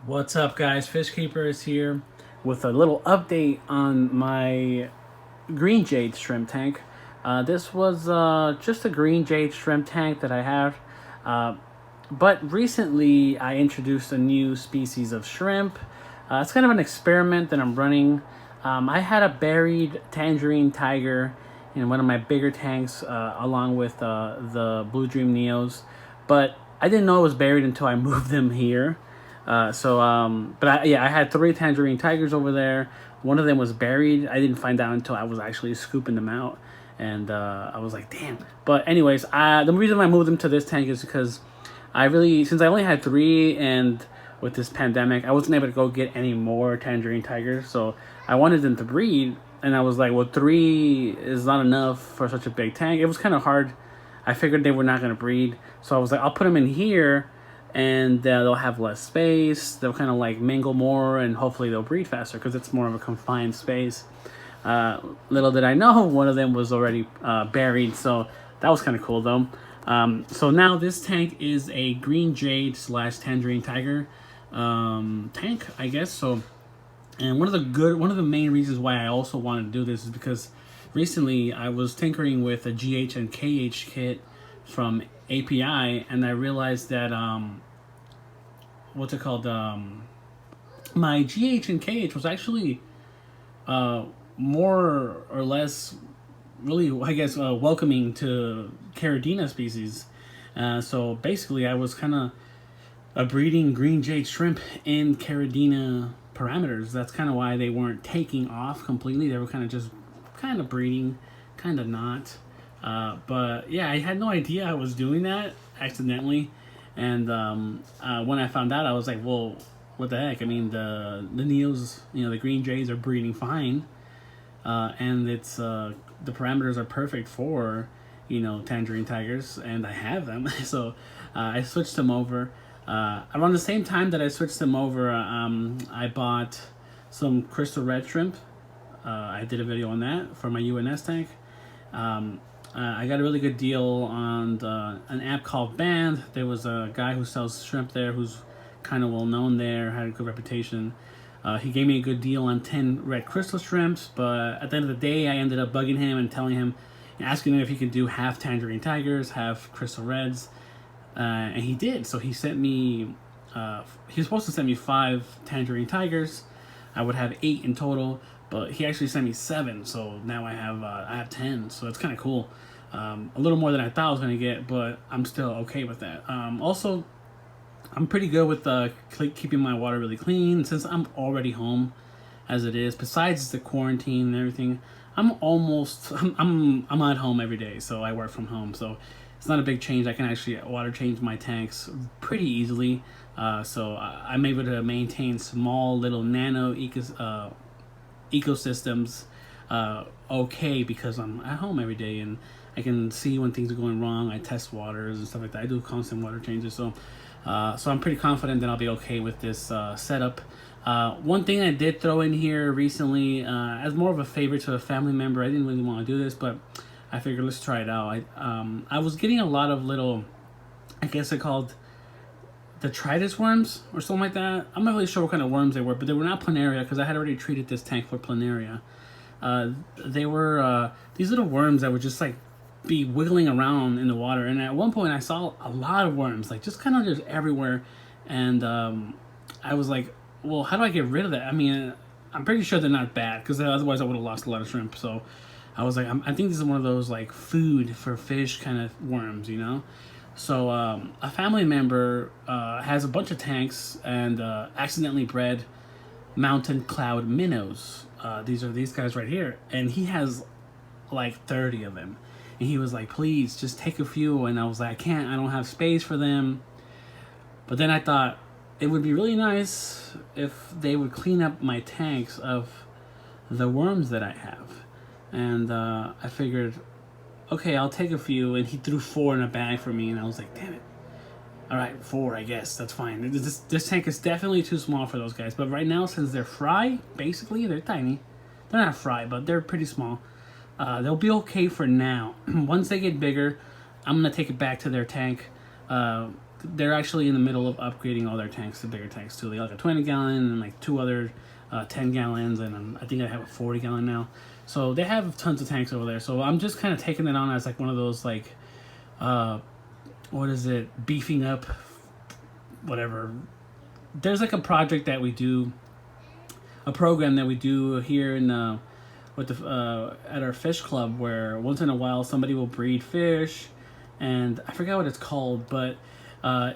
What's up, guys? Fish Keeper is here with a little update on my green jade shrimp tank. This was just a green jade shrimp tank that I have, uh, but recently I introduced a new species of shrimp. It's kind of an experiment that I'm running. I had a buried tangerine tiger in one of my bigger tanks, along with the Blue Dream Neos, but I didn't know it was buried until I moved them here. I had three tangerine tigers over there. One of them was buried. I didn't find out until I was actually scooping them out, and I was like, "Damn!" But anyways, the reason I moved them to this tank is because since I only had three, and with this pandemic, I wasn't able to go get any more tangerine tigers. So I wanted them to breed, and I was like, "Well, three is not enough for such a big tank." It was kind of hard. I figured they were not going to breed, so I was like, "I'll put them in here." And they'll have less space. They'll kind of like mingle more, and hopefully they'll breed faster because it's more of a confined space. Little did I know, one of them was already buried, so that was kind of cool though. So now this tank is a green jade slash tangerine tiger tank, I guess. So, and one of the main reasons why I also wanted to do this is because recently I was tinkering with a GH and KH kit from API, and I realized that what's it called? My GH and KH was actually more or less really, I guess, welcoming to Caridina species. So basically, I was kind of breeding green jade shrimp in Caridina parameters. That's kind of why they weren't taking off completely. They were kind of breeding, kind of not. But yeah, I had no idea I was doing that accidentally, and when I found out, I was like, "Well, what the heck?" I mean, the Neos, the Green Jays are breeding fine, and it's the parameters are perfect for Tangerine Tigers, and I have them, so I switched them over. Around the same time that I switched them over, I bought some crystal red shrimp. I did a video on that for my UNS tank. I got a really good deal on an app called Band. There was a guy who sells shrimp there who's kind of well known there, had a good reputation. He gave me a good deal on 10 red crystal shrimps, but at the end of the day, I ended up bugging him and telling him, asking him if he could do half tangerine tigers, half crystal reds, and he did. So he sent me, he was supposed to send me 5 tangerine tigers. I would have 8 in total, but he actually sent me 7, so now I have 10. So it's kind of cool. A little more than I thought I was gonna get, but I'm still okay with that. Also, I'm pretty good with keeping my water really clean since I'm already home, as it is. Besides the quarantine and everything, I'm at home every day, so I work from home. So it's not a big change. I can actually water change my tanks pretty easily. So I'm able to maintain small little nano ecosystems okay because I'm at home every day and I can see when things are going wrong. I test waters and stuff like that. I do constant water changes, so I'm pretty confident that I'll be okay with this setup. One thing I did throw in here recently, as more of a favor to a family member, I didn't really want to do this, but I figured let's try it out. I was getting a lot of little, I guess they're called detritus worms or something like that. I'm not really sure what kind of worms they were, but they were not planaria because I had already treated this tank for planaria. They were these little worms that would just like be wiggling around in the water, and at one point I saw a lot of worms, like just kind of just everywhere, and I was like, well, how do I get rid of that? I mean, I'm pretty sure they're not bad because otherwise I would have lost a lot of shrimp. So I was like, I think this is one of those like food for fish kind of worms, So a family member has a bunch of tanks and accidentally bred mountain cloud minnows. These are these guys right here, and he has like 30 of them. And he was like, please just take a few. And I was like, I can't, I don't have space for them. But then I thought it would be really nice if they would clean up my tanks of the worms that I have. And I figured, okay, I'll take a few. And he threw 4 in a bag for me, and I was like, damn it. All right, 4, I guess. That's fine. This tank is definitely too small for those guys. But right now, since they're fry, basically, they're tiny. They're not fry, but they're pretty small. They'll be okay for now. Once they get bigger, I'm going to take it back to their tank. they're actually in the middle of upgrading all their tanks to bigger tanks too. They got like a 20-gallon and like 2 other 10 gallons, and I think I have a 40-gallon now. So they have tons of tanks over there. So I'm just kind of taking it on as like one of those like, what is it, beefing up, whatever. There's like a project that we do, a program that we do here in with the at our fish club, where once in a while somebody will breed fish, and I forget what it's called, but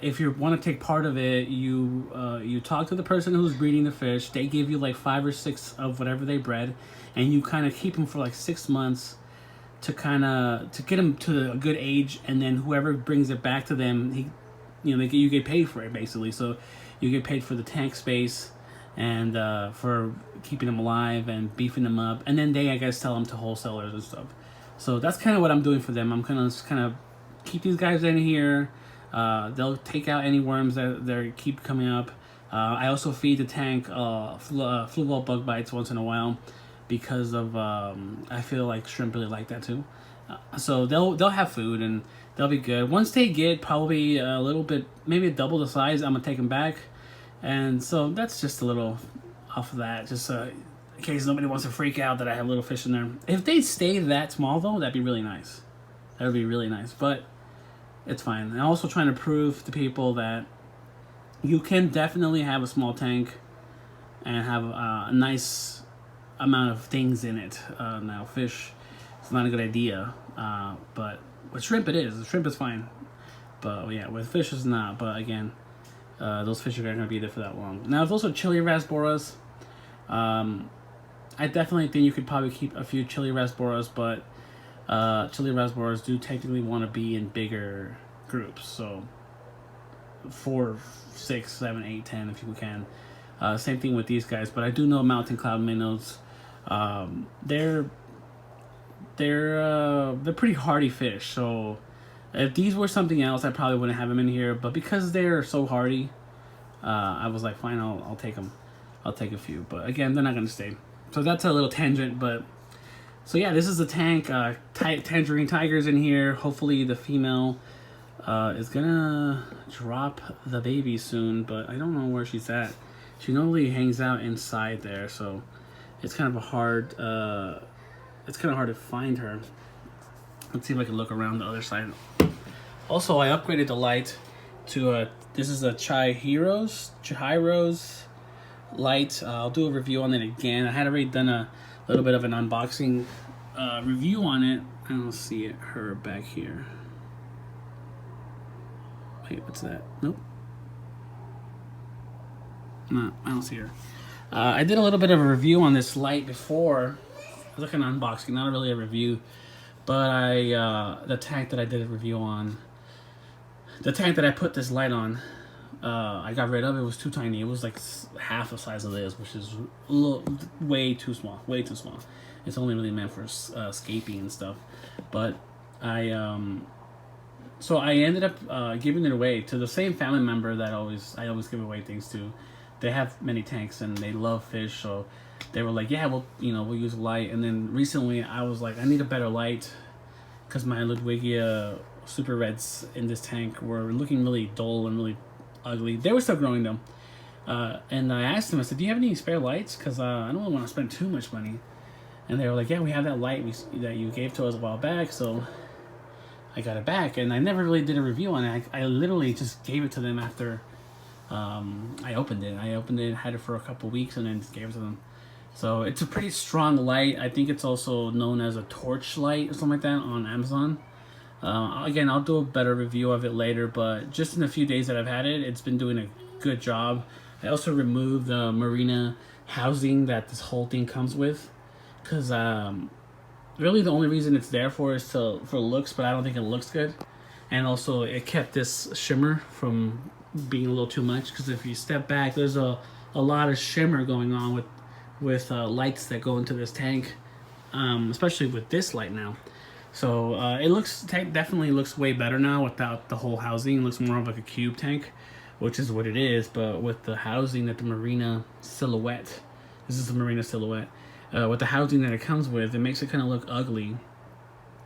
if you want to take part of it, you talk to the person who's breeding the fish. They give you like 5 or 6 of whatever they bred, and you kind of keep them for like 6 months to get them to a good age, and then whoever brings it back to them, you get paid for it basically. So you get paid for the tank space and for keeping them alive and beefing them up, and then they, I guess, sell them to wholesalers and stuff. So that's kind of what I'm doing for them. I'm gonna just kind of keep these guys in here. They'll take out any worms that they keep coming up. I also feed the tank flu ball bug bites once in a while, because of I feel like shrimp really like that too. So they'll have food and they'll be good. Once they get probably a little bit, maybe double the size, I'm gonna take them back. And so that's just a little off of that, just in case nobody wants to freak out that I have little fish in there. If they stay that small though, that'd be really nice. That would be really nice, but it's fine. I'm also trying to prove to people that you can definitely have a small tank and have a nice amount of things in it. Now, fish, it's not a good idea, but with shrimp it is. Shrimp is fine, but yeah, with fish it's not. But again, those fish are not going to be there for that long. Now, there's also chili rasboras. I definitely think you could probably keep a few chili rasboras, but chili rasboras do technically want to be in bigger groups. So 4, 6, 7, 8, 10 if you can. Same thing with these guys, but I do know mountain cloud minnows. They're pretty hardy fish. So if these were something else, I probably wouldn't have them in here. But because they're so hardy, I was like, fine, I'll take them. I'll take a few. But again, they're not gonna stay. So that's a little tangent. But so yeah, this is the tank. Tangerine tiger's in here. Hopefully the female is gonna drop the baby soon, but I don't know where she's at. She normally hangs out inside there, so it's kind of hard to find her. Let's see if I can look around the other side. Also, I upgraded the light to this is a Chihiro's light. I'll do a review on it again. I had already done a little bit of an unboxing review on it. I don't see her back here. Wait, what's that? Nope. No, I don't see her. I did a little bit of a review on this light before. It was like an unboxing, not really a review. But the tank that I did a review on, the tank that I put this light on, I got rid of. It was too tiny. It was like half the size of this, which is way too small. Way too small. It's only really meant for escaping and stuff. But so I ended up giving it away to the same family member that I always give away things to. They have many tanks and they love fish, so they were like, yeah, we'll use a light. And then recently I was like, I need a better light because my Ludwigia super reds in this tank were looking really dull and really ugly. They were still growing them. And I asked them, I said, do you have any spare lights? Because I don't really want to spend too much money. And they were like, yeah, we have that light that you gave to us a while back, so I got it back. And I never really did a review on it. I literally just gave it to them after I opened it. Had it for a couple weeks, and then just gave it to them. So it's a pretty strong light. I think it's also known as a torch light or something like that on Amazon. Again, I'll do a better review of it later, but just in the few days that I've had it, it's been doing a good job. I also removed the marina housing that this whole thing comes with, because really the only reason it's there for is for looks, but I don't think it looks good. And also it kept this shimmer from being a little too much, because if you step back, there's a lot of shimmer going on with lights that go into this tank, especially with this light now. So it definitely looks way better now without the whole housing. It looks more of like a cube tank, which is what it is, but with the housing that the marina silhouette, this is the marina silhouette, with the housing that it comes with, it makes it kind of look ugly.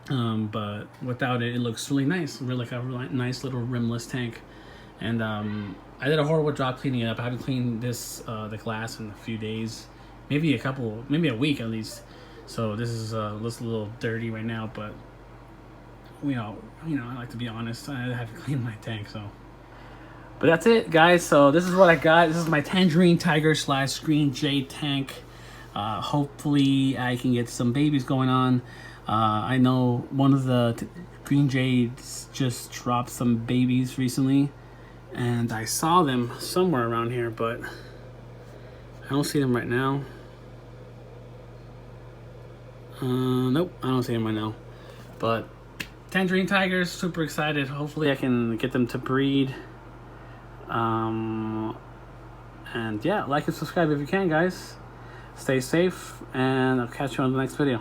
But without it, it looks really nice. Really like a really nice little rimless tank. And I did a horrible job cleaning it up. I haven't cleaned the glass in a few days, maybe a week at least. So this is looks a little dirty right now, but I like to be honest. I have to clean my tank, so. But that's it, guys. So this is what I got. This is my Tangerine Tiger / Green Jade tank. Hopefully, I can get some babies going on. I know one of the Green Jades just dropped some babies recently, and I saw them somewhere around here, but I don't see them right now. Nope, I don't see them right now. But Tangerine Tigers, super excited. Hopefully I can get them to breed. And yeah, like and subscribe if you can, guys. Stay safe, and I'll catch you on the next video.